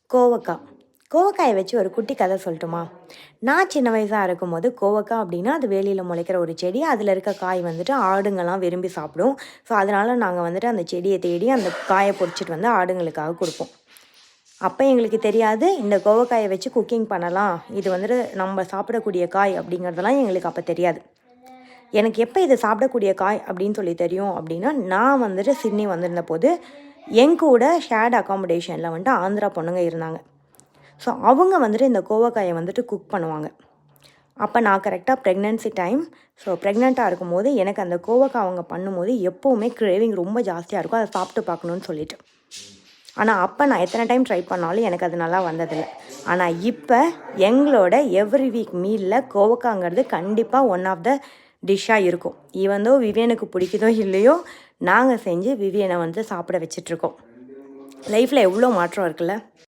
கோவக்காய். கோவக்காய வச்சு ஒரு குட்டி கதை சொல்லட்டுமா? நான் சின்ன வயசா இருக்கும்போது கோவக்காய் அப்படின்னா, அது வேலியில முளைக்கிற ஒரு செடி. அதில இருக்க காய் வந்துட்டு ஆடுங்கலாம் விரும்பி சாப்பிடும். ஸோ, அதனால நாங்க வந்துட்டு அந்த செடிய தேடி அந்த காய பொறிச்சிட்டு வந்து ஆடுங்களுக்காக குடுப்போம். அப்ப எங்களுக்கு தெரியாது, இந்த கோவக்காய வச்சு குக்கிங் பண்ணலாம். இது வந்துட்டு நம்ம சாப்பிடக்கூடிய காய் அப்படிங்கிறதெல்லாம் எங்களுக்கு அப்ப தெரியாது. எனக்கு எப்ப இது சாப்பிடக்கூடிய காய் அப்படின்னு சொல்லி தெரியும் அப்படின்னா, நான் வந்துட்டு சிட்னி வந்திருந்தபோது, என் கூட ஷேர்ட் அக்காமடேஷன்ல வந்துட்டு ஆந்திரா பொண்ணுங்க இருந்தாங்க. ஸோ அவங்க வந்துட்டு இந்த கோவக்காயை வந்துட்டு குக் பண்ணுவாங்க. அப்போ நான் கரெக்டாக ப்ரெக்னன்சி டைம். ஸோ ப்ரெக்னெண்ட்டாக இருக்கும்போது எனக்கு அந்த கோவக்காய் அவங்க பண்ணும்போது எப்போவுமே கிரேவிங் ரொம்ப ஜாஸ்தியாக இருக்கும். அதை சாப்பிட்டு பார்க்கணுன்னு சொல்லிட்டு. ஆனால் அப்போ நான் எத்தனை டைம் ட்ரை பண்ணாலும் எனக்கு அது நல்லா வந்ததில்லை. ஆனால் இப்போ எங்களோட எவ்ரி வீக் மீலில் கோவக்காங்கிறது கண்டிப்பாக ஒன் ஆஃப் த டிஷ்ஷாக இருக்கும். ஈவன் தோ விவியனுக்கு பிடிக்குதோ இல்லையோ, நாங்கள் செஞ்சு விவியனை வந்து சாப்பிட வச்சிட்ருக்கோம். லைஃப்பில் எவ்வளோ மாற்றம் இருக்குல்ல.